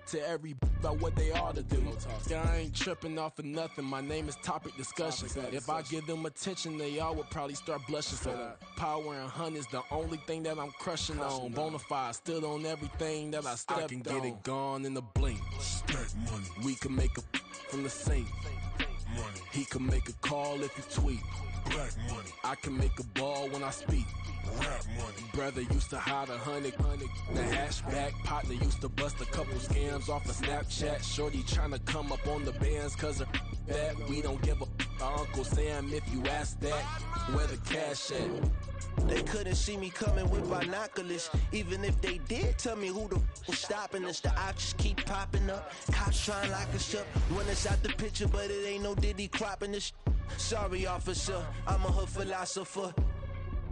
to every about what they ought to do. I ain't tripping off of nothing. My name is Topic Discussion. If I give them attention, they all would probably start blushing. So power and hunt is the only thing that I'm crushing on. Bonafide, stood on everything that I stepped on. I can get it gone in a blink. Stack money. We can make a from the sink. Money. He can make a call if you tweet. Black money. I can make a ball when I speak. Rap money. Brother used to hide 100. The hashback partner used to bust a couple scams off of Snapchat. Shorty tryna come up on the bands cause of that. We don't give a Uncle Sam if you ask that. Where the cash at? They couldn't see me coming with binoculars. Even if they did, tell me who the was stopping us. The options keep popping up. Cops trying to lock us up. When it's out the picture, but it ain't no Diddy cropping this. Sorry, officer, I'm a hood philosopher.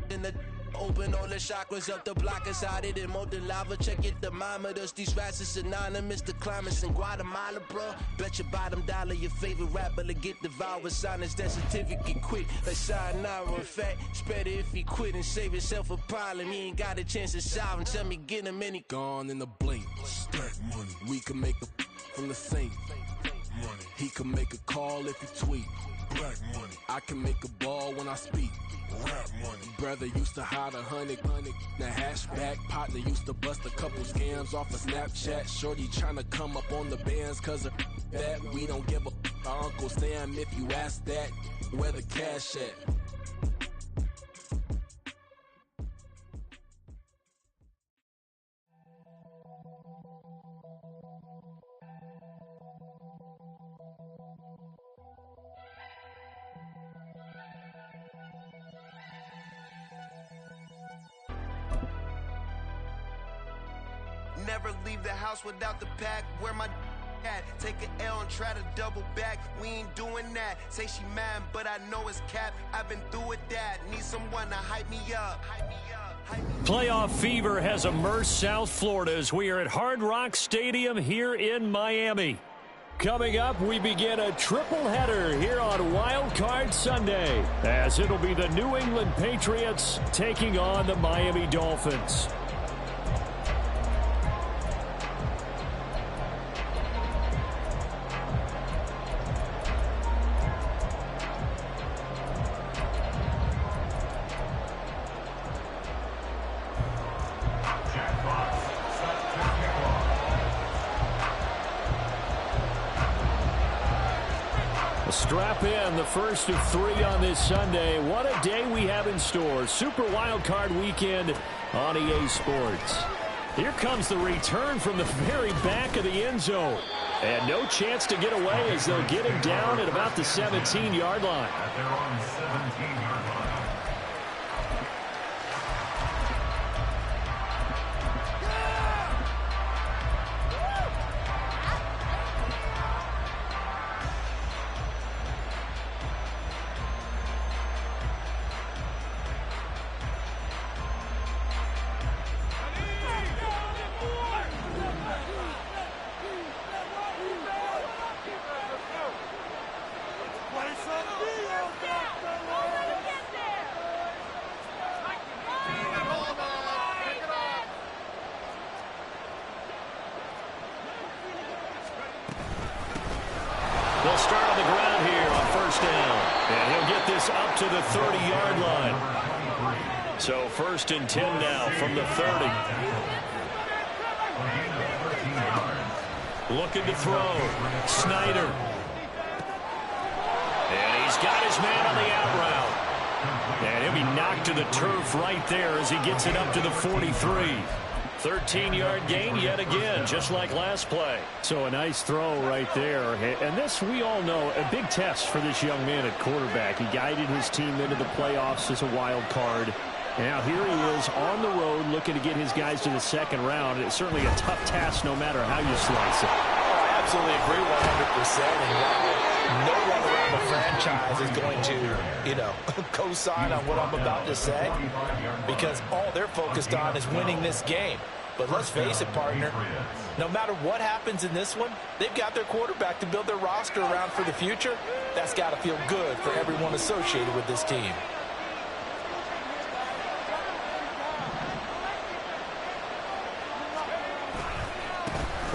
In the open all the chakras up the block inside it and molten lava. Check your thermometers. These rats is anonymous. The climates in Guatemala, bro. Bet your bottom dollar your favorite rapper to get devoured. Sign his death certificate quick. Like sayonara. In fact, it's better if he quit and save himself a problem. He ain't got a chance to solve him. Tell me get him any gone in the blink. Stack money. We can make a from the sink. Money. He can make a call if you tweet. Black money. I can make a ball when I speak. Rap money. Brother used to hide 100. The hashback partner used to bust a couple scams off of Snapchat. Shorty tryna come up on the bands cause of that. We don't give a Uncle Sam if you ask that. Where the cash at? Never leave the house without the pack. Where my at? Take an L and try to double back. We ain't doing that. Say she mad, but I know it's cap. I've been through with that. Need someone to hype me up. Playoff fever has immersed South Florida as we are at Hard Rock Stadium here in Miami. Coming up, we begin a triple header here on Wild Card Sunday, as it'll be the New England Patriots taking on the Miami Dolphins. Strap in, the first of 3 on this Sunday. What a day we have in store. Super Wild Card Weekend on EA Sports. Here comes the return from the very back of the end zone. And no chance to get away as they'll get him down at about the 17-yard line. They're on 17-yard line. They'll start on the ground here on first down. And he'll get this up to the 30-yard line. So first and 10 now from the 30. Looking to throw. Snyder. And he's got his man on the out route. And he'll be knocked to the turf right there as he gets it up to the 43. 13-yard gain yet again, just like last play. So a nice throw right there. And this, we all know, a big test for this young man at quarterback. He guided his team into the playoffs as a wild card. And now here he is on the road looking to get his guys to the second round. It's certainly a tough task no matter how you slice it. I absolutely agree 100%. And no one around the franchise is going to, co-sign on what I'm about to say, because all they're focused on is winning this game. But let's face it, partner, no matter what happens in this one, they've got their quarterback to build their roster around for the future. That's got to feel good for everyone associated with this team.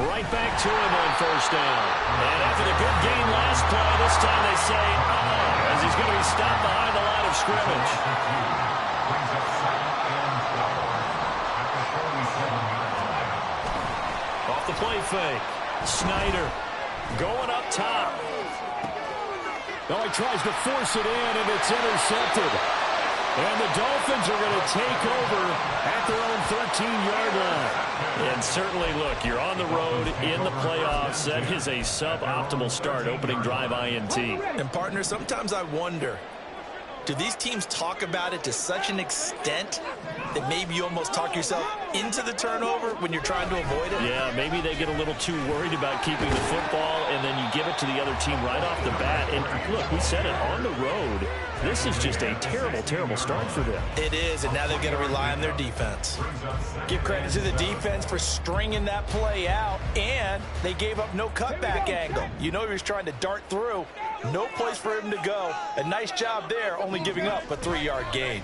Right back to him on first down. And after the good gain last play, this time they say, as he's going to be stopped behind the line of scrimmage. Off the play fake. Snyder going up top. Oh, he tries to force it in, and it's intercepted. And the Dolphins are going to take over at their own 13-yard line. And certainly, look, you're on the road in the playoffs. That is a suboptimal start, opening drive INT. And, partner, sometimes I wonder, do these teams talk about it to such an extent that maybe you almost talk yourself into the turnover when you're trying to avoid it? Yeah, maybe they get a little too worried about keeping the football, and then you give it to the other team right off the bat. And, look, we said it, on the road, this is just a terrible, terrible start for them. It is, and now they've got to rely on their defense. Give credit to the defense for stringing that play out, and they gave up no cutback angle. You know he was trying to dart through. No place for him to go. A nice job there, only giving up a 3-yard gain.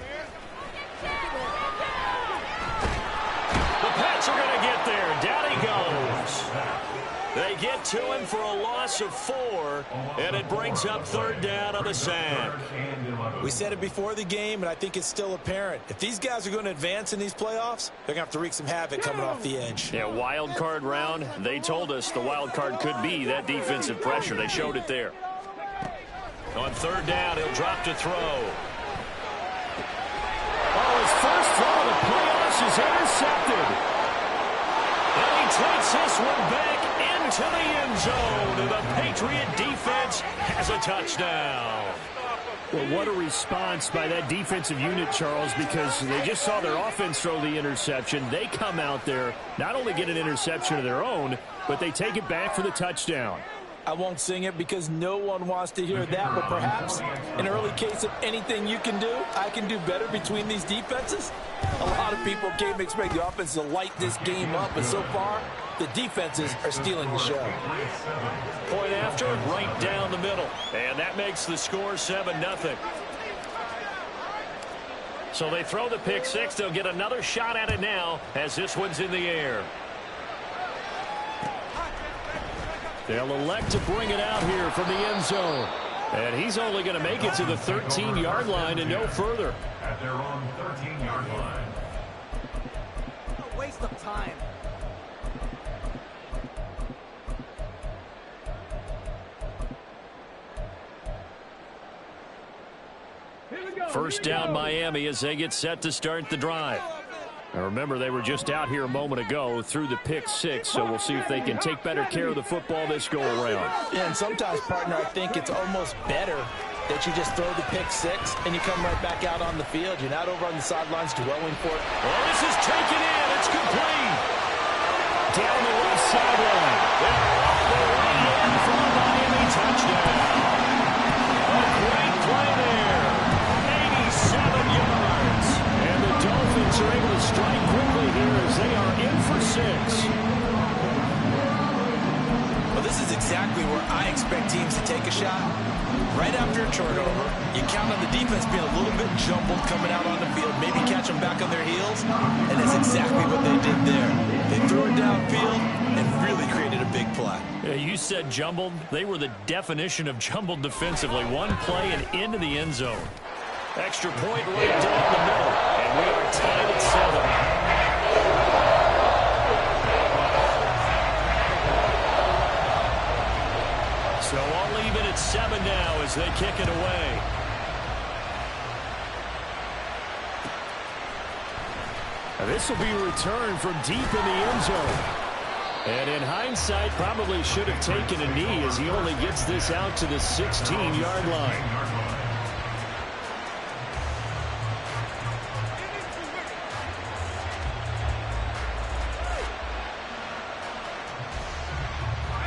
The Pats are going to get there. Down he goes. They get to him for a loss of 4, and it brings up third down on the sack. We said it before the game, and I think it's still apparent. If these guys are going to advance in these playoffs, they're going to have to wreak some havoc coming off the edge. Yeah, wild card round. They told us the wild card could be that defensive pressure. They showed it there. On third down, he'll drop to throw. Oh, his first throw of the playoffs is intercepted. And he takes this one back into the end zone. And the Patriot defense has a touchdown. Well, what a response by that defensive unit, Charles, because they just saw their offense throw the interception. They come out there, not only get an interception of their own, but they take it back for the touchdown. I won't sing it because no one wants to hear that, but perhaps an early case of anything you can do, I can do better between these defenses. A lot of people came to expect the offense to light this game up, but so far, the defenses are stealing the show. Point after, right down the middle. And that makes the score 7-0. So they throw the pick six. They'll get another shot at it now as this one's in the air. They'll elect to bring it out here from the end zone. And he's only going to make it to the 13-yard line and no further. At their own 13-yard line. A waste of time. First down Miami as they get set to start the drive. Now remember, they were just out here a moment ago through the pick six, so we'll see if they can take better care of the football this go around. Yeah, and sometimes, partner, I think it's almost better that you just throw the pick six and you come right back out on the field. You're not over on the sidelines dwelling for it. Well, this is taken in. It's complete. Down the left sideline. They're all the way in for a Miami touchdown. A great play there. 87 yards. And the Dolphins are able to strike quickly here as they are in for 6. Well, this is exactly where I expect teams to take a shot. Right after a turnover, you count on the defense being a little bit jumbled coming out on the field, maybe catch them back on their heels, and that's exactly what they did there. They threw it downfield and really created a big play. Yeah, you said jumbled. They were the definition of jumbled defensively. One play and into the end zone. Extra point right down the middle, and we are tied at 7. So I'll leave it at 7 now as they kick it away. Now this will be returned from deep in the end zone. And in hindsight, probably should have taken a knee as he only gets this out to the 16-yard line.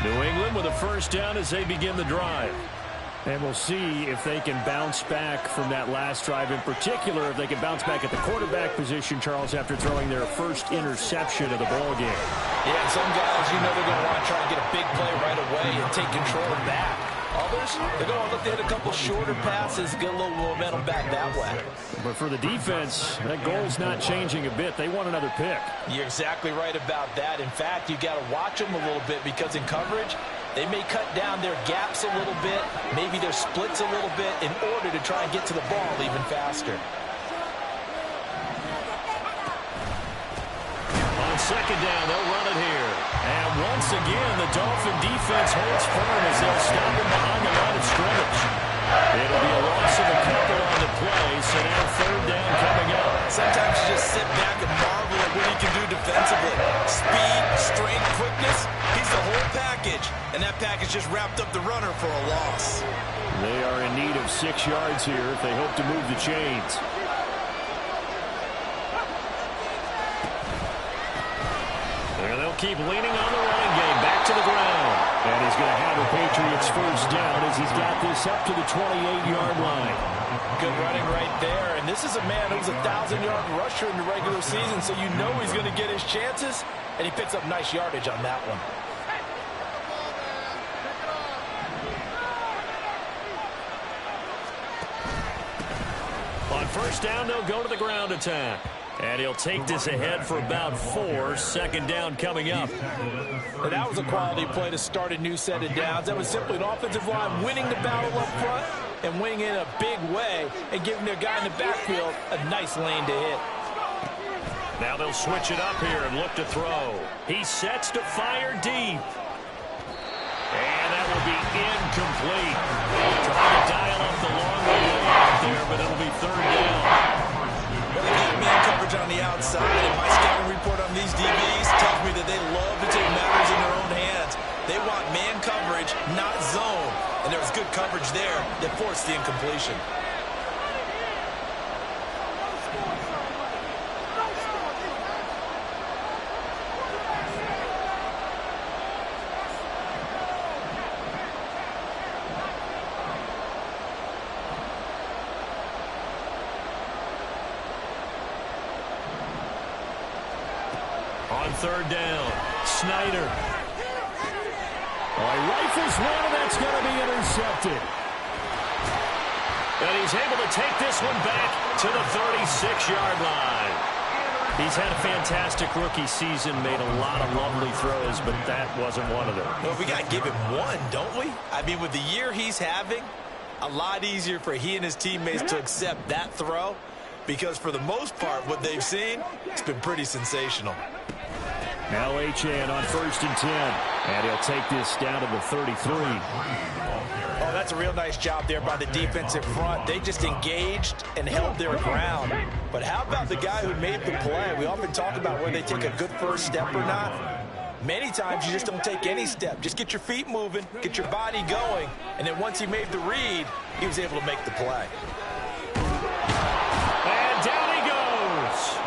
New England with a first down as they begin the drive. And we'll see if they can bounce back from that last drive. In particular, if they can bounce back at the quarterback position, Charles, after throwing their first interception of the ball game. Yeah, and some guys, you know they're going to want to try to get a big play right away and take control back. Others, they're going to look to hit a couple shorter passes, get a little momentum back that way. But for the defense, that goal's not changing a bit. They want another pick. You're exactly right about that. In fact, you got to watch them a little bit because in coverage, they may cut down their gaps a little bit, maybe their splits a little bit in order to try and get to the ball even faster. On second down, they'll run it here. And once again, the Dolphin defense holds firm as they'll stop him behind the line of scrimmage. It'll be a loss of a couple on the play, so now third down coming up. Sometimes you just sit back and marvel at what he can do defensively. Speed, strength, quickness, he's the whole package. And that package just wrapped up the runner for a loss. They are in need of 6 yards here if they hope to move the chains. And they'll keep leaning on the running game. Back to the ground. And he's going to have the Patriots first down as he's got this up to the 28-yard line. Good running right there. And this is a man who's a 1,000-yard rusher in the regular season, so you know he's going to get his chances. And he picks up nice yardage on that one. On first down, they'll go to the ground attack. And he'll take this ahead for about 4. Second down coming up. And that was a quality play to start a new set of downs. That was simply an offensive line winning the battle up front and winning in a big way and giving their guy in the backfield a nice lane to hit. Now they'll switch it up here and look to throw. He sets to fire deep. And that will be incomplete. Trying to dial up the long way out there, but it'll be third down. Well, they got man coverage on the outside, and my scouting report on these DBs tells me that they love to take matters in their own hands. They want man coverage, not zone. And there was good coverage there that forced the incompletion. On third down, Snyder. Oh, he rifles one, and that's going to be intercepted. And he's able to take this one back to the 36-yard line. He's had a fantastic rookie season, made a lot of lovely throws, but that wasn't one of them. Well, we got to give him one, don't we? I mean, with the year he's having, a lot easier for he and his teammates to accept that throw, because for the most part, what they've seen, it's been pretty sensational. Now Achane on first and 10. And he'll take this down to the 33. Oh, that's a real nice job there by the defense in front. They just engaged and held their ground. But how about the guy who made the play? We often talk about whether they take a good first step or not. Many times you just don't take any step. Just get your feet moving, get your body going. And then once he made the read, he was able to make the play. And down he goes.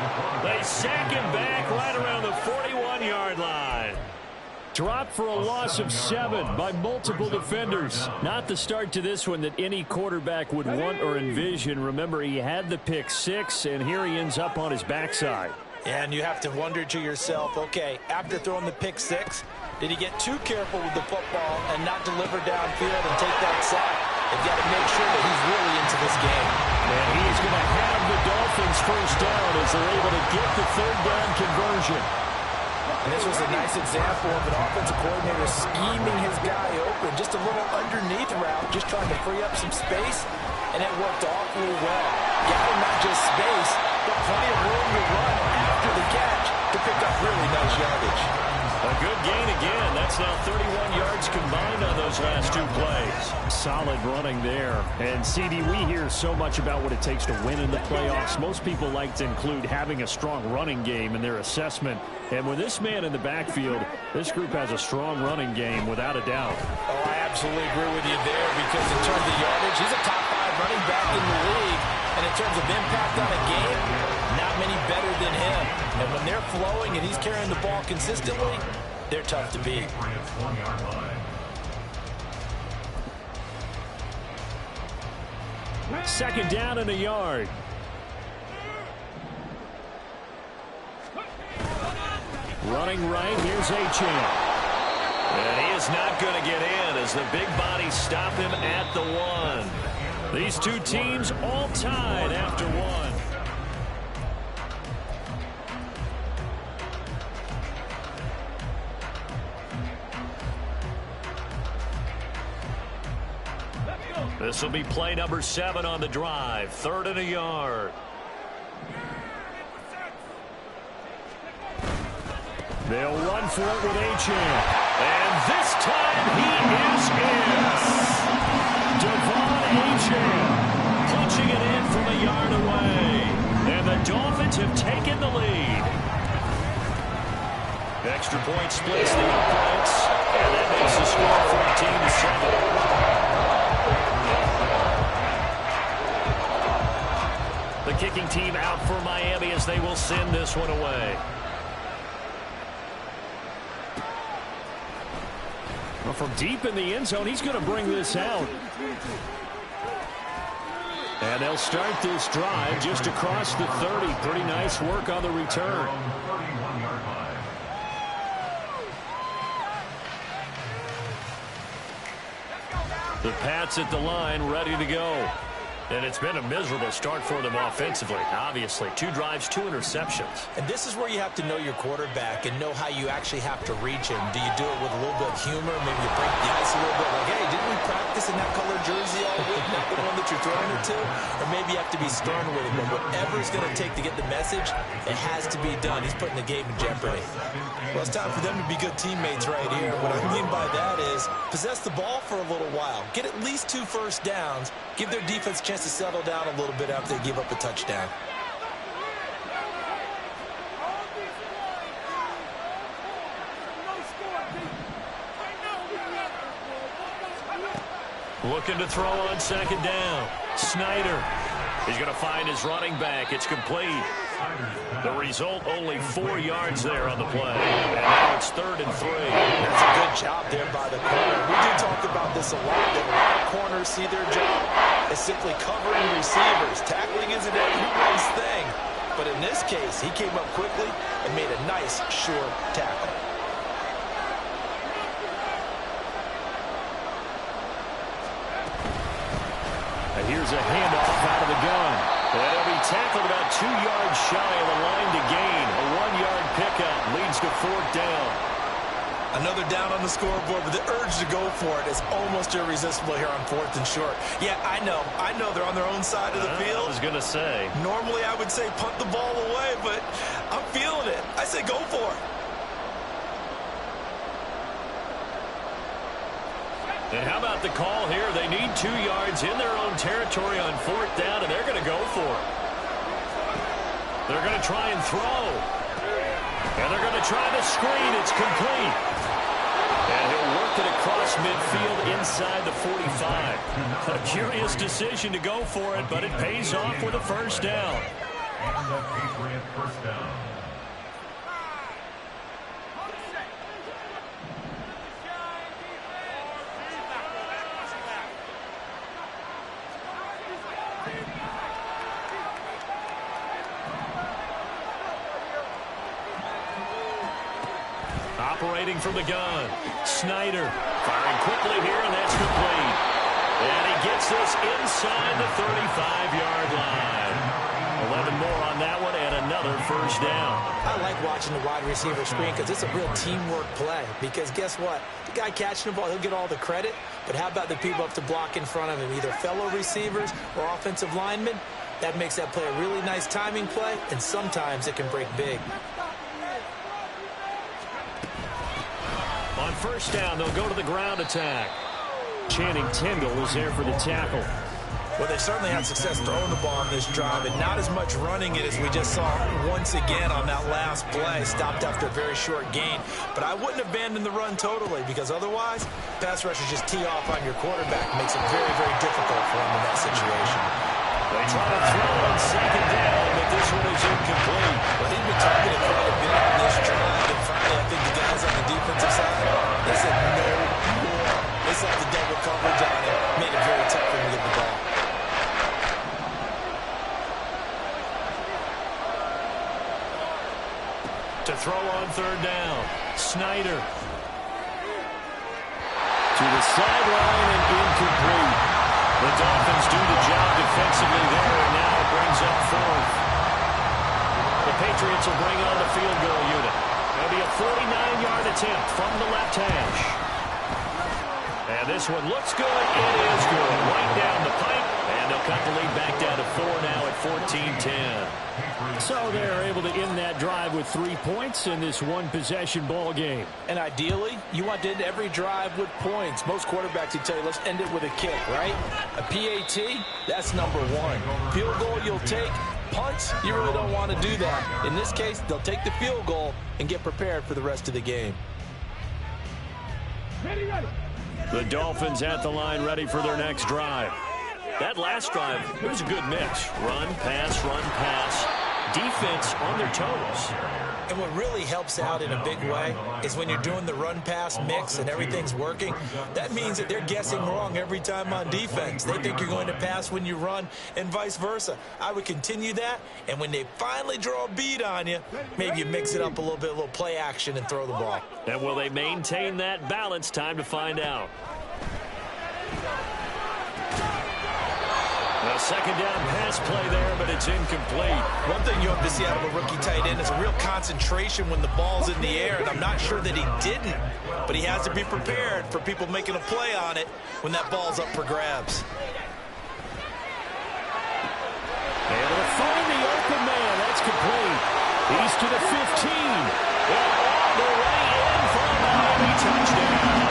They sack him back right around the 41-yard line. Dropped for a loss of 7 by multiple defenders. Not the start to this one that any quarterback would want or envision. Remember, he had the pick 6, and here he ends up on his backside. And you have to wonder to yourself, okay, after throwing the pick 6, did he get too careful with the football and not deliver downfield and take that sack? They've got to make sure that he's really into this game. And he's going to have the Dolphins first down as they're able to get the third down conversion. And this was a nice example of an offensive coordinator scheming his guy open. Just a little underneath route, just trying to free up some space, and it worked awfully well. Got him not just space, but plenty of room to run after the catch to pick up really nice yardage. A good gain again. That's now 31 yards combined on those last 2 plays. Solid running there. And, CD, we hear so much about what it takes to win in the playoffs. Most people like to include having a strong running game in their assessment. And with this man in the backfield, this group has a strong running game without a doubt. Oh, I absolutely agree with you there because in terms of yardage, he's a top 5 running back in the league. And in terms of impact on a game, not many better than him. And when they're flowing and he's carrying the ball consistently, they're tough to beat. Second down and a yard. Running right, here's Achane. And he is is not going to get in as the big bodies stop him at the 1. These two teams all tied after 1. This will be play number 7 on the drive. 3rd and a yard. They'll run for it with Achane. And this time he is in. Devon Achane punching it in from a yard away. And the Dolphins have taken the lead. Extra point splits the uprights. And that makes the score 14-7. The kicking team out for Miami as they will send this one away. Well, from deep in the end zone, he's going to bring this out. And they'll start this drive just across the 30. Pretty nice work on the return. The Pats at the line, ready to go. And it's been a miserable start for them offensively. Obviously, 2 drives, 2 interceptions. And this is where you have to know your quarterback and know how you actually have to reach him. Do you do it with a little bit of humor? Maybe you break the ice a little bit. Like, hey, didn't we practice in that color jersey all week? Not the one that you're throwing it to? Or maybe you have to be stern with him. But whatever it's going to take to get the message, it has to be done. He's putting the game in jeopardy. Well, it's time for them to be good teammates right here. What I mean by that is possess the ball for a little while. Get at least 2 first downs. Give their defense a chance to settle down a little bit after they give up a touchdown. Looking to throw on 2nd down. Snyder. He's going to find his running back. It's complete. The result, only 4 yards there on the play. And now it's 3rd and 3. That's a good job there by the corner. We do talk about this a lot. That a lot of corners see their job as simply covering receivers. Tackling isn't everyone's thing. But in this case, he came up quickly and made a nice, short tackle. And here's a handoff out of the gun. And he'll be tackled about 2 yards shy of the line to gain. A 1-yard pickup leads to 4th down. Another down on the scoreboard, but the urge to go for it is almost irresistible here on 4th and short. Yeah, I know they're on their own side of the field. I was going to say. Normally I would say punt the ball away, but I'm feeling it. I say go for it. And how about the call here? They need 2 yards in their own territory on 4th down, and they're going to go for it. They're going to try and throw. And they're going to try the screen. It's complete. And he'll work it across midfield inside the 45. A curious decision to go for it, but it pays off with a 1st down. And the Patriot 1st down. Operating from the gun. Snyder firing quickly here, and that's complete. And he gets this inside the 35-yard line. 11 more on that one, and another 1st down. I like watching the wide receiver screen because it's a real teamwork play. Because guess what? The guy catching the ball, he'll get all the credit. But how about the people up to block in front of him, either fellow receivers or offensive linemen? That makes that play a really nice timing play, and sometimes it can break big. On 1st down, they'll go to the ground attack. Channing Tindall is there for the tackle. Well, they certainly had success throwing the ball on this drive, and not as much running it as we just saw once again on that last play. Stopped after a very short gain. But I wouldn't abandon the run totally, because otherwise, pass rushers just tee off on your quarterback. Makes it very, very difficult for him in that situation. They try to throw on 2nd down, but this one is incomplete. Well, he's been targeted quite a bit on this drive, and finally, I think the guys on the defensive side, they said no more. They saw the double coverage on him. Made it very tough for him to get the ball. To throw on 3rd down, Snyder. To the sideline and incomplete. The Dolphins do the job defensively there, and now it brings up fourth. The Patriots will bring on the field goal unit. It'll be a 49-yard attempt from the left hash. And this one looks good. It is good. Right down the pipe. And they'll cut the lead back down to 4 now at 14-10. So they're able to end that drive with 3 points in this one-possession ball game. And ideally, you want to end every drive with points. Most quarterbacks would tell you, let's end it with a kick, right? A PAT, that's number one. Field goal you'll take. Punts, you really don't want to do that. In this case, they'll take the field goal and get prepared for the rest of the game. The Dolphins at the line ready for their next drive. That last drive, it was a good mix. Run, pass, defense on their toes. And what really helps out in a big way is when you're doing the run-pass mix and everything's working, that means that they're guessing wrong every time on defense. They think you're going to pass when you run and vice versa. I would continue that, and when they finally draw a bead on you, maybe you mix it up a little bit, a little play action and throw the ball. And will they maintain that balance? Time to find out. A second down pass play there, but it's incomplete. One thing you hope to see out of a rookie tight end is a real concentration when the ball's in the air, and I'm not sure that he didn't, but he has to be prepared for people making a play on it when that ball's up for grabs. Able to find the open man. That's complete. He's to the 15. And all the way in for a Miami touchdown.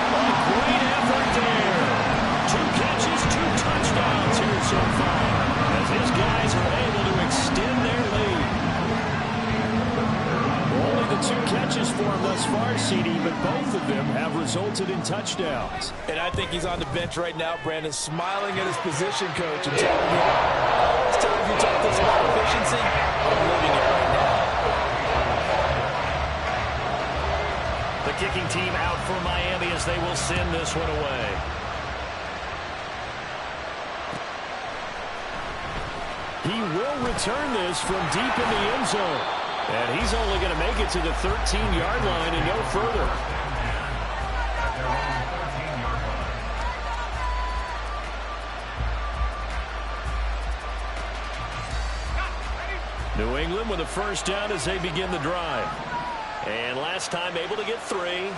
A great effort there. 2 catches, 2 touchdowns here so far, as his guys are able to extend their lead. Only the 2 catches for him thus far, CD, but both of them have resulted in touchdowns. And I think he's on the bench right now, Brandon, smiling at his position coach and telling him, all those times you talk this about efficiency, I'm living it right now. The kicking team out for Miami as they will send this one away. He will return this from deep in the end zone. And he's only going to make it to the 13-yard line and no further. New England with a first down as they begin the drive. And last time able to get 3.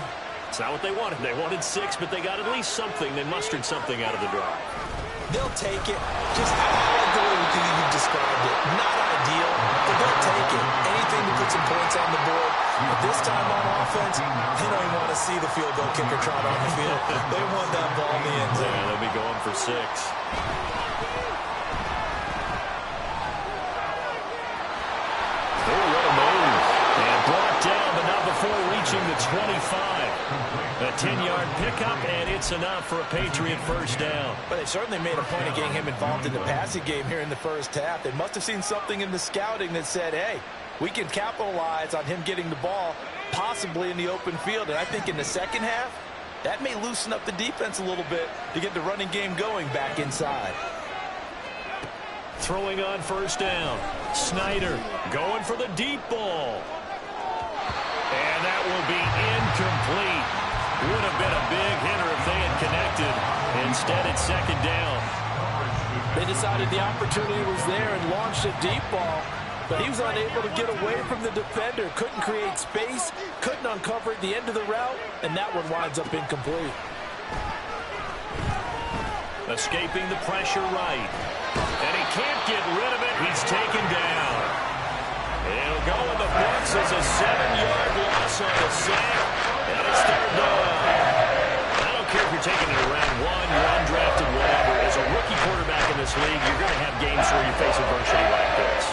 It's not what they wanted. They wanted 6, but they got at least something. They mustered something out of the drive. They'll take it. Just I like the way you described it. Not ideal, but they'll take it. Anything to put some points on the board. But this time on offense, they don't even want to see the field goal kicker trot on the field. They want that ball in the end zone. Yeah, they'll be going for 6. And brought down, but not before reaching the 25. A 10-yard pickup, and it's enough for a Patriot first down. But they certainly made a point of getting him involved in the passing game here in the first half. They must have seen something in the scouting that said, hey, we can capitalize on him getting the ball, possibly in the open field. And I think in the second half, that may loosen up the defense a little bit to get the running game going back inside. Throwing on first down. Snyder going for the deep ball. And that will be incomplete. Would have been a big hitter if they had connected. Instead, it's second down. They decided the opportunity was there and launched a deep ball, but he was unable to get away from the defender. Couldn't create space, couldn't uncover at the end of the route, and that one winds up incomplete. Escaping the pressure right. And he can't get rid of it. He's taken down. He'll go in the books as a 7-yard loss on the sack. And it's third down. I don't care if you're taking it around 1, you're undrafted, whatever. As a rookie quarterback in this league, you're going to have games where you face adversity like this.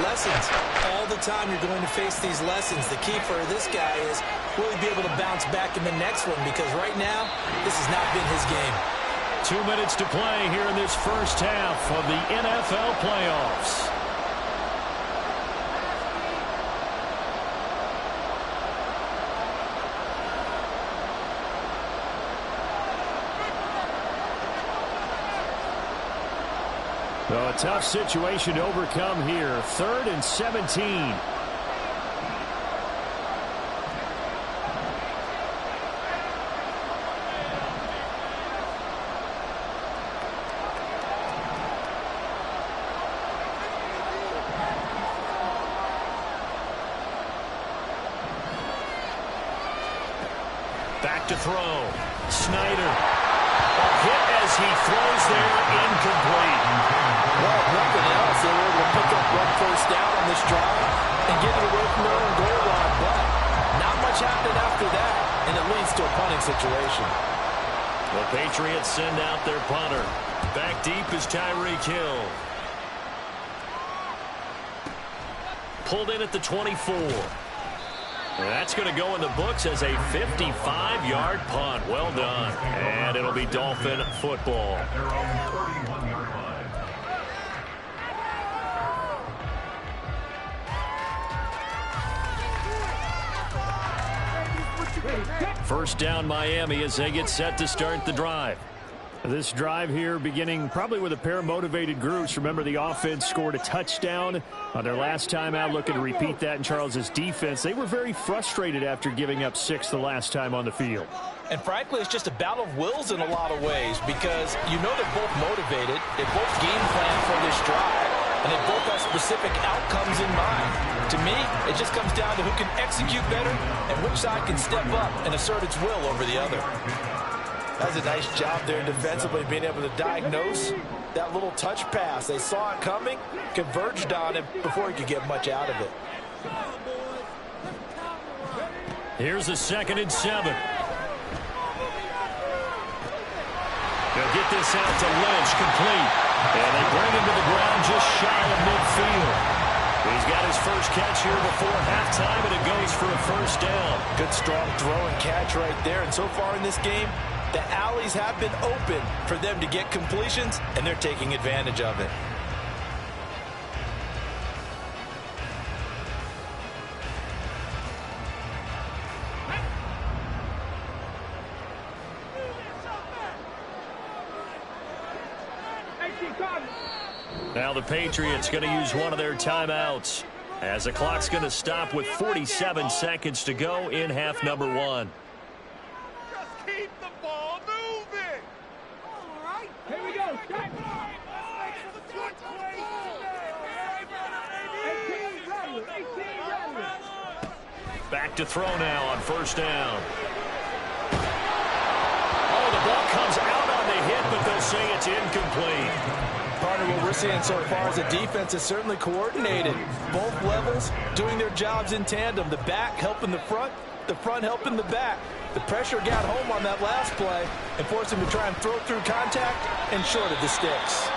Lessons. All the time you're going to face these lessons. The key for this guy is will he be able to bounce back in the next one? Because right now, this has not been his game. 2 minutes to play here in this first half of the NFL playoffs. So a tough situation to overcome here. 3rd and 17. Back to throw. Snyder. A hit as he throws there, incomplete. Well, if nothing else, they were able to pick up one first down on this drive and get it away from their own goal line. But not much happened after that, and it leads to a punting situation. The Patriots send out their punter. Back deep is Tyreek Hill. Pulled in at the 24. That's going to go in the books as a 55-yard punt. Well done. And it'll be Dolphin football. At their own 31-yard line. First down Miami as they get set to start the drive. This drive here beginning probably with a pair of motivated groups. Remember, the offense scored a touchdown on their last time out, looking to repeat that in Charles's defense. They were very frustrated after giving up 6 the last time on the field. And frankly, it's just a battle of wills in a lot of ways because you know they're both motivated. They both game plan for this drive, and they both have specific outcomes in mind. To me, it just comes down to who can execute better and which side can step up and assert its will over the other. That's a nice job there defensively, being able to diagnose that little touch pass. They saw it coming, converged on it before he could get much out of it. Here's a 2nd and 7. They'll get this out to Lynch, complete. And they bring him to the ground just shy of midfield. He's got his first catch here before halftime, and it goes for a first down. Good, strong throw and catch right there. And so far in this game, the alleys have been open for them to get completions, and they're taking advantage of it. Now the Patriots going to use one of their timeouts as the clock's going to stop with 47 seconds to go in half number 1. Just keep the ball moving. All right. Here we go. Back to throw now on first down. Oh, the ball comes out on the hit, but they'll say it's incomplete. Partner, what we're seeing so far as a defense is certainly coordinated. Both levels doing their jobs in tandem. The back helping the front helping the back. The pressure got home on that last play and forced him to try and throw through contact and short of the sticks.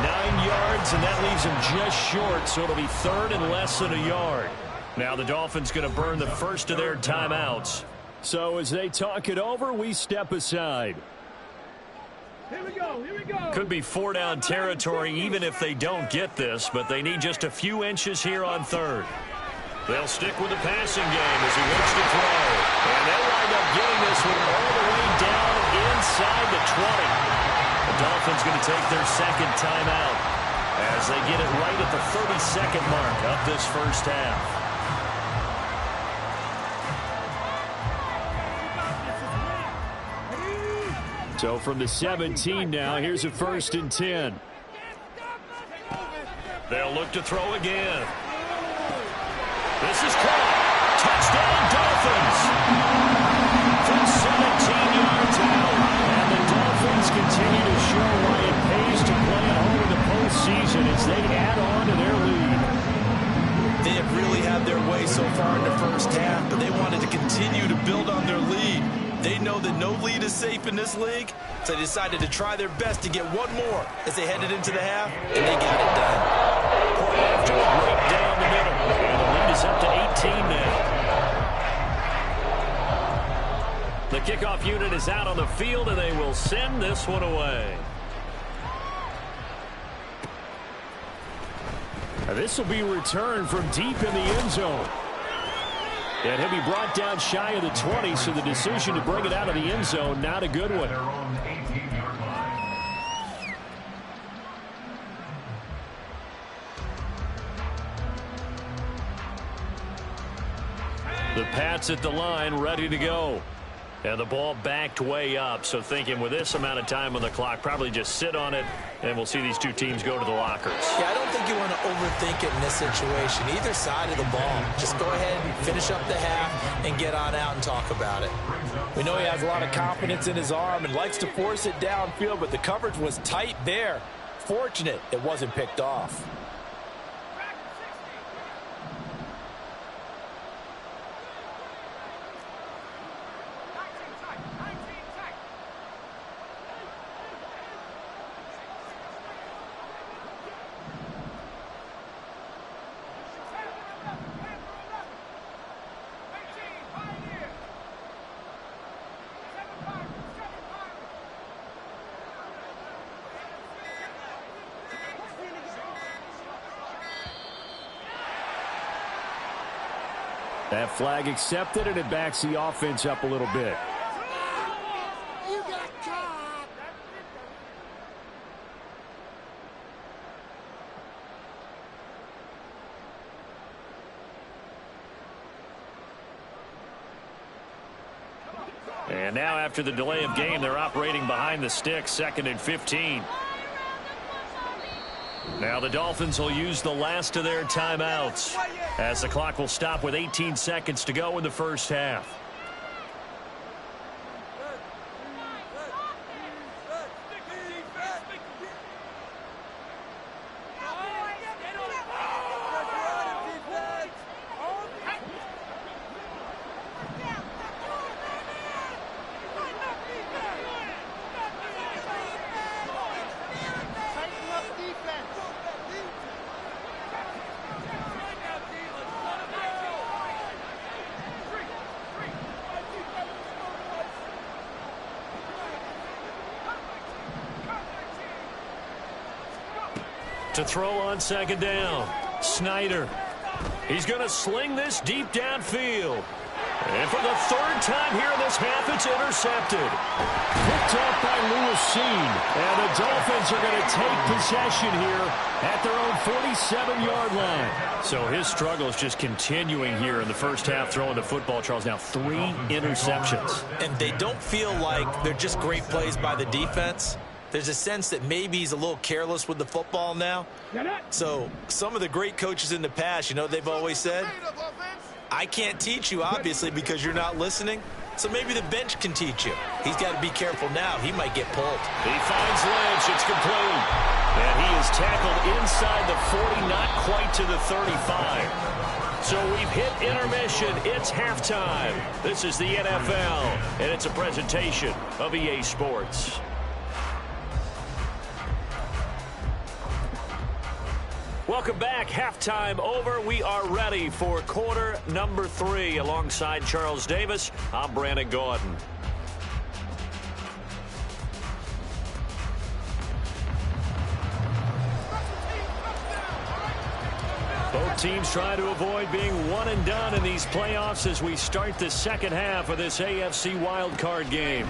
9 yards, and that leaves him just short, so it'll be 3rd and less than a yard. Now the Dolphins going to burn the first of their timeouts. So as they talk it over, we step aside. Here we go. Here we go. Could be 4-down territory even if they don't get this, but they need just a few inches here on 3rd. They'll stick with the passing game as he looks to throw. And they'll wind up getting this one all the way down inside the 20. The Dolphins going to take their 2nd timeout as they get it right at the 30-second mark of this first half. So from the 17 now, here's a 1st and 10. They'll look to throw again. This is caught. Touchdown, Dolphins. From 17 yards out. And the Dolphins continue to show why it pays to play at home in the postseason as they add on to their lead. They have really had their way so far in the first half, but they wanted to continue to build on their lead. They know that no lead is safe in this league, so they decided to try their best to get one more as they headed into the half, and they got it done. Point after right down the middle. And the lead is up to 18 now. The kickoff unit is out on the field, and they will send this one away. This will be returned from deep in the end zone. And he'll be brought down shy of the 20, so the decision to bring it out of the end zone, not a good one. Their own 18-yard line. The Pats at the line, ready to go. And the ball backed way up, so thinking with this amount of time on the clock, probably just sit on it, and we'll see these two teams go to the lockers. Yeah, I don't think you want to overthink it in this situation. Either side of the ball. Just go ahead and finish up the half and get on out and talk about it. We know he has a lot of confidence in his arm and likes to force it downfield, but the coverage was tight there. Fortunate it wasn't picked off. That flag accepted, and it backs the offense up a little bit. And now after the delay of game, they're operating behind the sticks, 2nd and 15. Now the Dolphins will use the last of their timeouts as the clock will stop with 18 seconds to go in the first half. To throw on 2nd down, Snyder. He's going to sling this deep downfield. And for the 3rd time here in this half, it's intercepted. Picked up by Lewis Sheen. And the Dolphins are going to take possession here at their own 47-yard line. So his struggle is just continuing here in the first half throwing the football, Charles. Now 3 interceptions. And they don't feel like they're just great plays by the defense. There's a sense that maybe he's a little careless with the football now. So some of the great coaches in the past, you know, they've always said, I can't teach you, obviously, because you're not listening. So maybe the bench can teach you. He's got to be careful now. He might get pulled. He finds Lynch. It's complete. And he is tackled inside the 40, not quite to the 35. So we've hit intermission. It's halftime. This is the NFL, and it's a presentation of EA Sports. Welcome back. Halftime over. We are ready for quarter number 3. Alongside Charles Davis, I'm Brandon Gordon. Both teams trying to avoid being one and done in these playoffs as we start the second half of this AFC wildcard game.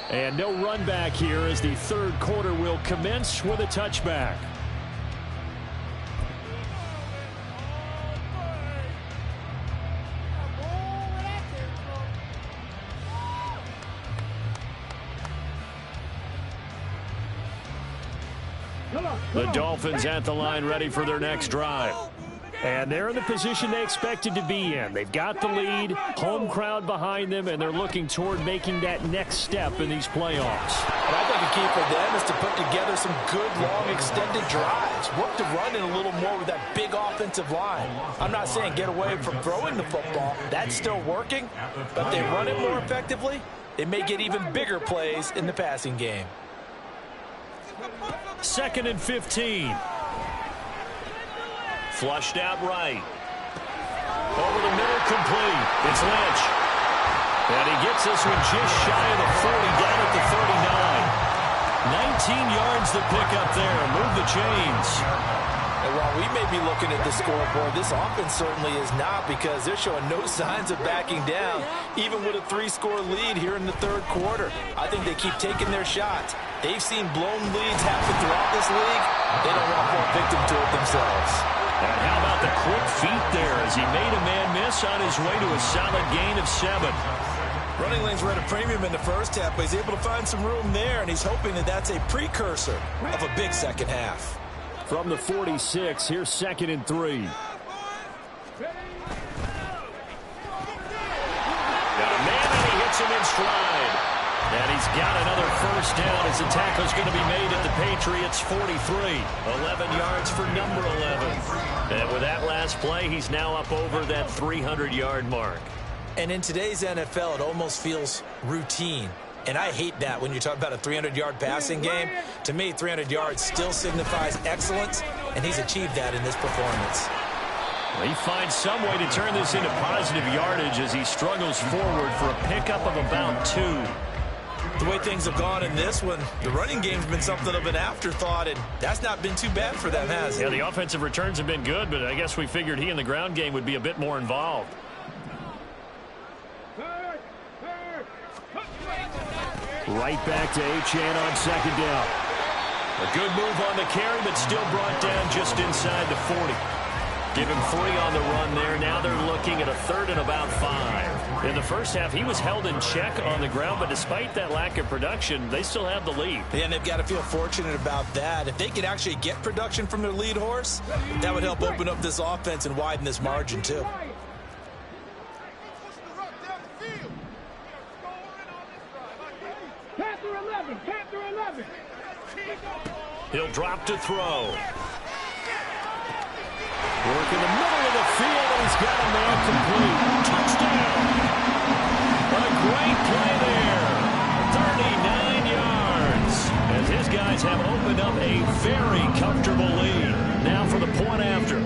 And no run back here as the 3rd quarter will commence with a touchback. The Dolphins at the line ready for their next drive. And they're in the position they expected to be in. They've got the lead, home crowd behind them, and they're looking toward making that next step in these playoffs. And I think a key for them is to put together some good, long, extended drives. Work to run in a little more with that big offensive line. I'm not saying get away from throwing the football. That's still working. But if they run it more effectively, they may get even bigger plays in the passing game. 2nd and 15. Flushed out right. Over the middle, complete. It's Lynch. And he gets this one just shy of the 40, down at the 39. 19 yards to pick up there. Move the chains. And while we may be looking at the scoreboard, this offense certainly is not, because they're showing no signs of backing down, even with a 3-score lead here in the 3rd quarter. I think they keep taking their shots. They've seen blown leads happen throughout this league. They don't want to fall victim to it themselves. And how about the quick feet there as he made a man miss on his way to a solid gain of 7. Running lanes were at a premium in the first half, but he's able to find some room there, and he's hoping that that's a precursor of a big second half. From the 46, here's 2nd and 3. Got a man, and he hits him in stride. And he's got another first down as the tackle's going to be made at the Patriots' 43. 11 yards for number 11. And with that last play, he's now up over that 300-yard mark. And in today's NFL, it almost feels routine. And I hate that when you talk about a 300-yard passing game. To me, 300 yards still signifies excellence, and he's achieved that in this performance. He finds some way to turn this into positive yardage as he struggles forward for a pickup of about 2. The way things have gone in this one, the running game's been something of an afterthought, and that's not been too bad for them, has it? Yeah, the offensive returns have been good, but I guess we figured he in the ground game would be a bit more involved. Right back to Achane on 2nd down. A good move on the carry, but still brought down just inside the 40. Give him 3 on the run there. Now they're looking at a 3rd and about 5. In the first half, he was held in check on the ground, but despite that lack of production, they still have the lead. Yeah, and they've got to feel fortunate about that. If they could actually get production from their lead horse, that would help open up this offense and widen this margin, too. Panther 11. He'll drop to throw. Work in the middle of the field, and he's got a man complete. Touchdown! A great play there. 39 yards. As his guys have opened up a very comfortable lead. Now for the point after.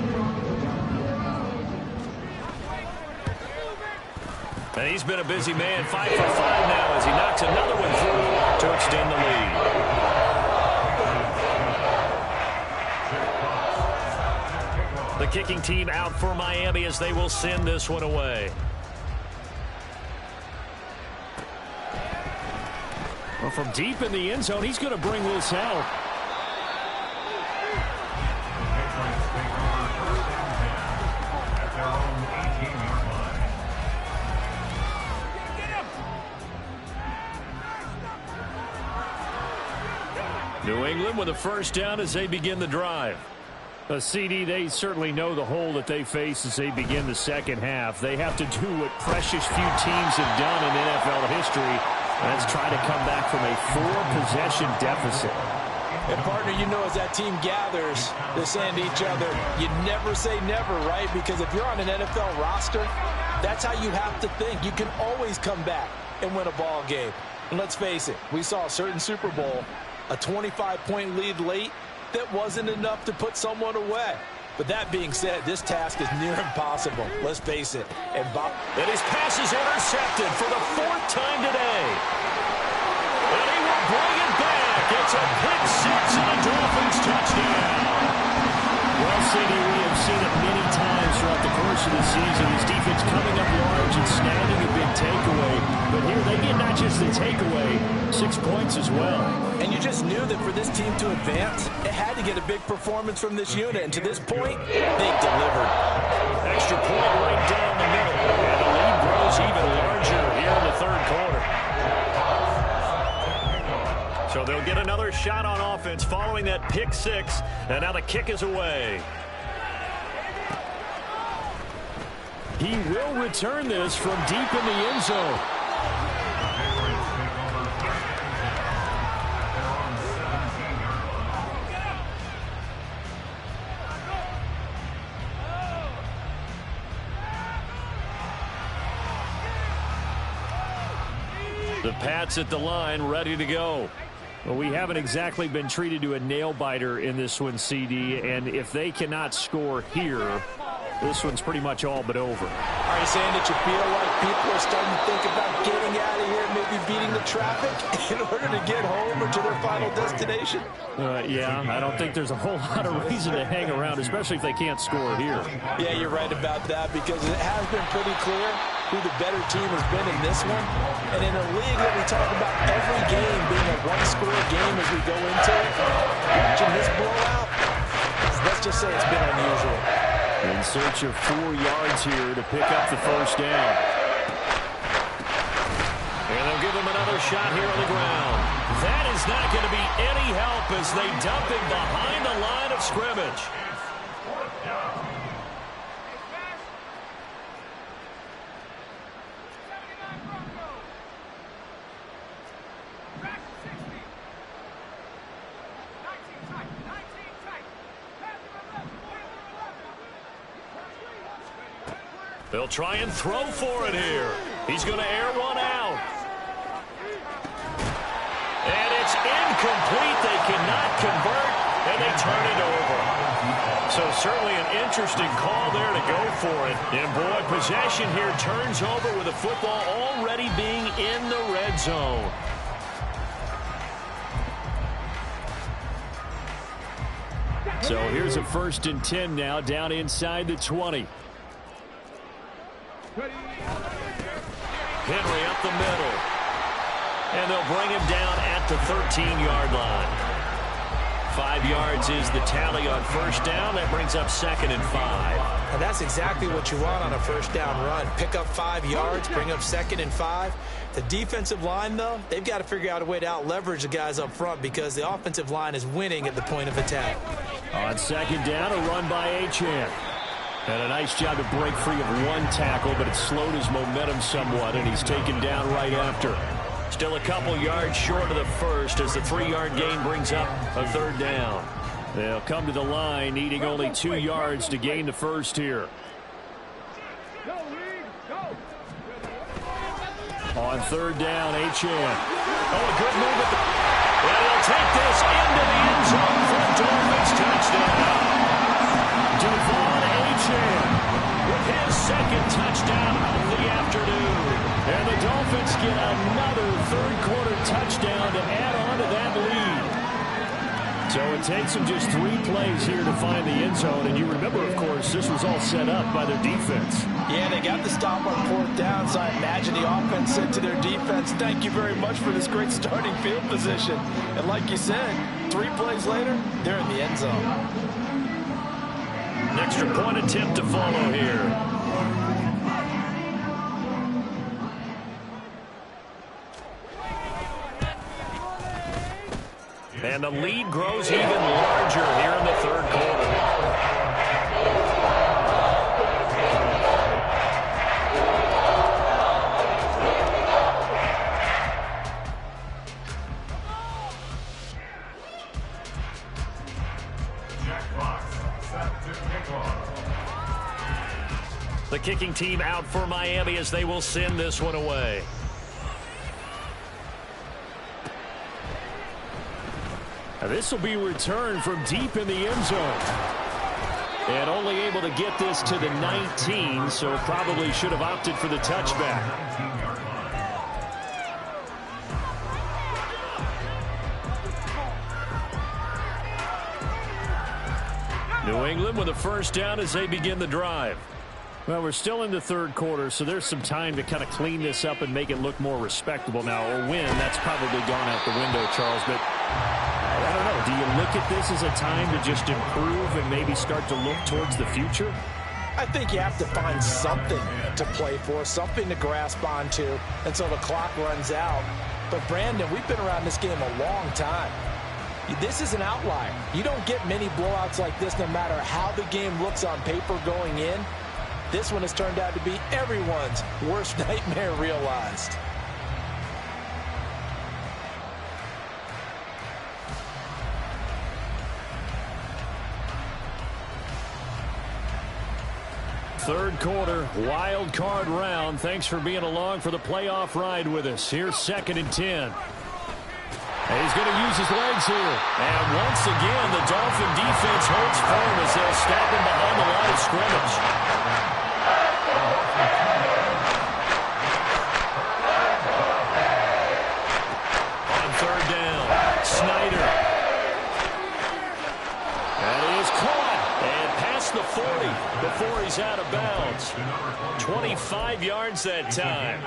And he's been a busy man. 5 for 5 now as he knocks another one through to extend the lead. The kicking team out for Miami as they will send this one away. Well, from deep in the end zone, he's going to bring this out. New England with a first down as they begin the drive. CD, they certainly know the hole that they face as they begin the second half. They have to do what precious few teams have done in NFL history. That's try to come back from a 4-possession deficit. And, partner, you know as that team gathers, they're saying to each other, you never say never, right? Because if you're on an NFL roster, that's how you have to think. You can always come back and win a ball game. And let's face it, we saw a certain Super Bowl, a 25-point lead late, that wasn't enough to put someone away. But that being said, this task is near impossible. Let's face it. And his pass is intercepted for the 4th time today. And he will bring it back. It's a pick 6 and a Dolphins touchdown. Well, CD, we have seen it many times throughout the course of the season. His defense coming up large and snagging a big takeaway. But here they get not just the takeaway, 6 points as well. And you just knew that for this team to advance, it had to get a big performance from this unit. And to this point, they delivered. Extra point right down the middle. And the lead grows even larger here in the 3rd quarter. So they'll get another shot on offense following that pick 6. And now the kick is away. He will return this from deep in the end zone. The Pats at the line, ready to go. Well, we haven't exactly been treated to a nail-biter in this one, CD, and if they cannot score here, this one's pretty much all but over. Are you saying that you feel like people are starting to think about getting out of here, maybe beating the traffic in order to get home or to their final destination? Yeah, I don't think there's a whole lot of reason to hang around, especially if they can't score here. Yeah, you're right about that because it has been pretty clear who the better team has been in this one. And in a league that we talk about every game being a one-score game as we go into it, watching this blowout, let's just say it's been unusual. In search of 4 yards here to pick up the first down. And they'll give him another shot here on the ground. That is not going to be any help as they dump him behind the line of scrimmage. They'll try and throw for it here. He's going to air one out. And it's incomplete. They cannot convert, and they turn it over. So certainly an interesting call there to go for it. And boy, possession here turns over with the football already being in the red zone. So here's a 1st and 10 now, down inside the 20. Henry up the middle. And they'll bring him down at the 13-yard line. 5 yards is the tally on 1st down. That brings up 2nd and 5. And that's exactly what you want on a 1st down run. Pick up 5 yards, bring up 2nd and 5. The defensive line, though, they've got to figure out a way to out-leverage the guys up front because the offensive line is winning at the point of attack. On 2nd down, a run by Achane. And a nice job to break free of one tackle, but it slowed his momentum somewhat, and he's taken down right after. Still a couple yards short of the first as the 3-yard gain brings up a 3rd down. They'll come to the line, needing only 2 yards to gain the first here. On 3rd down, Achane. Oh, a good move. And he'll take this into the end zone for a Dolphins touchdown. Devon Achane with his 2nd touchdown of the afternoon. And the Dolphins get another 3rd-quarter touchdown to add on to that lead. So it takes them just 3 plays here to find the end zone. And you remember, of course, this was all set up by their defense. Yeah, they got the stop on 4th down, so I imagine the offense said to their defense, thank you very much for this great starting field position. And like you said, 3 plays later, they're in the end zone. An extra point attempt to follow here. And the lead grows even larger here in the 3rd quarter. The kicking team out for Miami as they will send this one away. This will be returned from deep in the end zone. And only able to get this to the 19, so probably should have opted for the touchback. New England with a 1st down as they begin the drive. Well, we're still in the 3rd quarter, so there's some time to kind of clean this up and make it look more respectable. Now, a win, that's probably gone out the window, Charles, but I don't know. Do you look at this as a time to just improve and maybe start to look towards the future? I think you have to find something to play for, something to grasp onto until the clock runs out. But, Brandon, we've been around this game a long time. This is an outlier. You don't get many blowouts like this no matter how the game looks on paper going in. This one has turned out to be everyone's worst nightmare realized. Third quarter, wild card round. Thanks for being along for the playoff ride with us. Here's 2nd and 10. And he's going to use his legs here. And once again, the Dolphin defense holds firm as they'll stop him behind the line of scrimmage. On 3rd down, Snyder. And he is caught and past the 40 before he's out of bounds. 25 yards that time.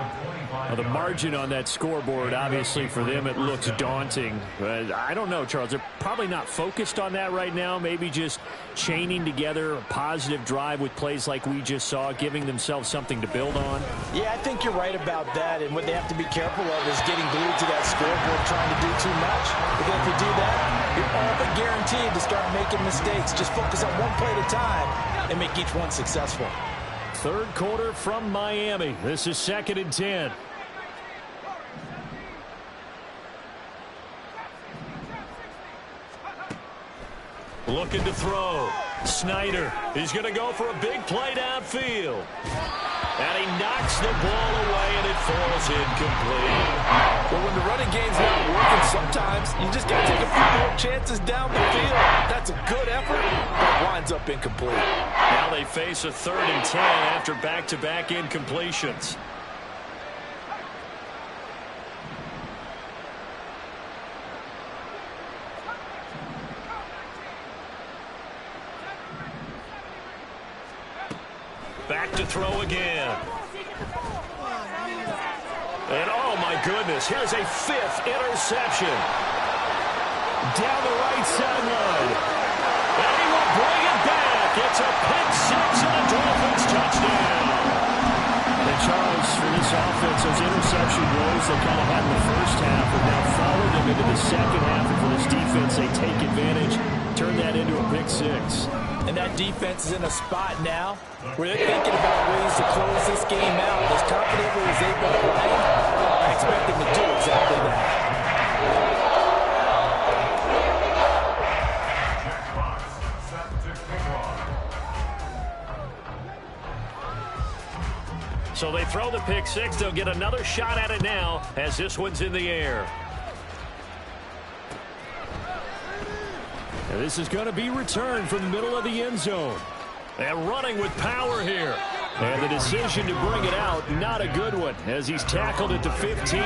Well, the margin on that scoreboard, obviously, for them, it looks daunting. But I don't know, Charles. They're probably not focused on that right now. Maybe just chaining together a positive drive with plays like we just saw, giving themselves something to build on. Yeah, I think you're right about that. And what they have to be careful of is getting glued to that scoreboard, trying to do too much. Because if you do that, you're all but guaranteed to start making mistakes. Just focus on one play at a time and make each one successful. Third quarter from Miami. This is 2nd and 10. Looking to throw. Snyder. He's going to go for a big play downfield. And he knocks the ball away, and it falls incomplete. Well, when the running game's not working, sometimes you just got to take a few more chances down the field. That's a good effort, but it winds up incomplete. Now they face a 3rd and 10 after back-to-back incompletions. Back to throw again. And oh my goodness, here's a 5th interception. Down the right sideline. And he will bring it back. It's a pick 6 and a Dolphins touchdown. And Charles, for this offense, those interception woes they kind of had in the first half have now followed them into the second half. And for this defense, they take advantage, turn that into a pick 6. And that defense is in a spot now where they're thinking about ways to close this game out. As confidently as they've been playing, I expect them to do exactly that. So they throw the pick 6. They'll get another shot at it now as this one's in the air. And this is going to be returned from the middle of the end zone. And running with power here. And the decision to bring it out, not a good one, as he's tackled at the 15.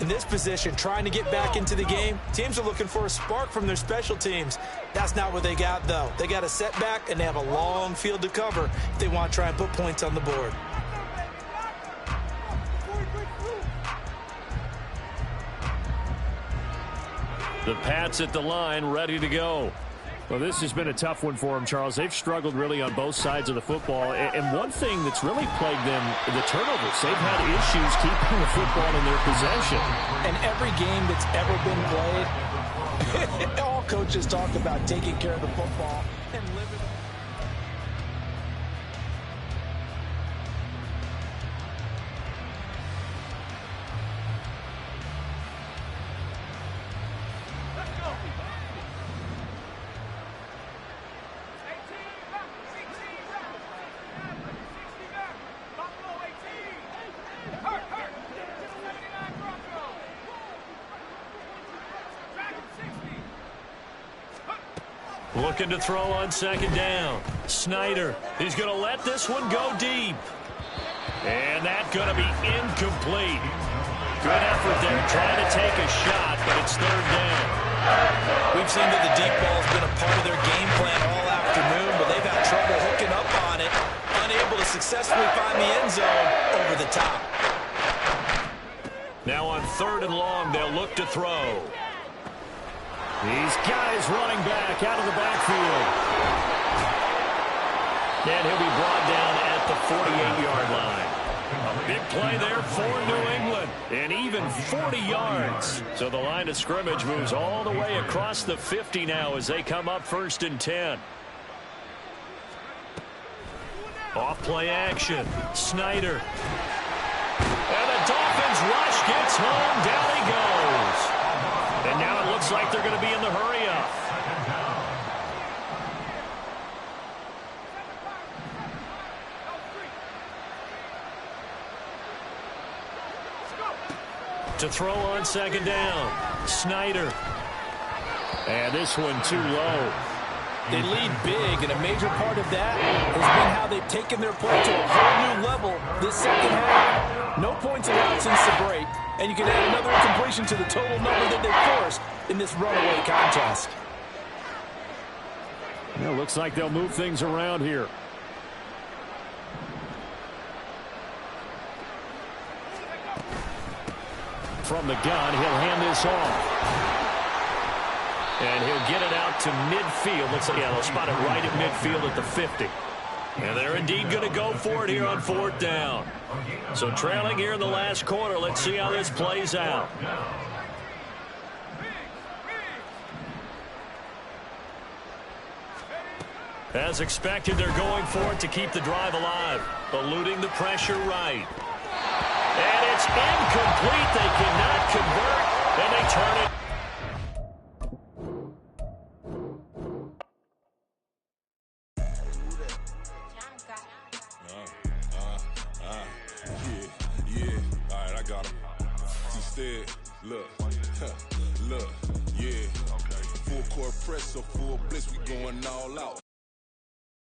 In this position, trying to get back into the game, teams are looking for a spark from their special teams. That's not what they got, though. They got a setback, and they have a long field to cover if they want to try and put points on the board. The Pats at the line, ready to go. Well, this has been a tough one for them, Charles. They've struggled really on both sides of the football. And one thing that's really plagued them, the turnovers. They've had issues keeping the football in their possession. And every game that's ever been played, all coaches talk about taking care of the football and living. Looking to throw on 2nd down. Snyder, he's going to let this one go deep. And that's going to be incomplete. Good effort there, trying to take a shot, but it's 3rd down. We've seen that the deep ball has been a part of their game plan all afternoon, but they've had trouble hooking up on it, unable to successfully find the end zone over the top. Now on 3rd and long, they'll look to throw. These guys running back out of the backfield. And he'll be brought down at the 48-yard line. A big play there for New England. And even 40 yards. So the line of scrimmage moves all the way across the 50 now as they come up 1st and 10. Off play action. Snyder. And the Dolphins rush gets home. Down he goes. And now it looks like they're going to be in the hurry-up. To throw on 2nd down. Snyder. And this one too low. They lead big, and a major part of that has been how they've taken their play to a whole new level this second half. No points allowed since the break, and you can add another incompletion to the total number that they forced in this runaway contest. It looks like they'll move things around here. From the gun, he'll hand this off. And he'll get it out to midfield. Looks like, yeah, they'll spot it right at midfield at the 50. And they're indeed going to go for it here on 4th down. So trailing here in the last quarter. Let's see how this plays out. As expected, they're going for it to keep the drive alive. Eluding the pressure right. And it's incomplete. They cannot convert. And they turn it. Yeah. All right, I got him. Instead, look, yeah. Full court press or full blitz, we going all out.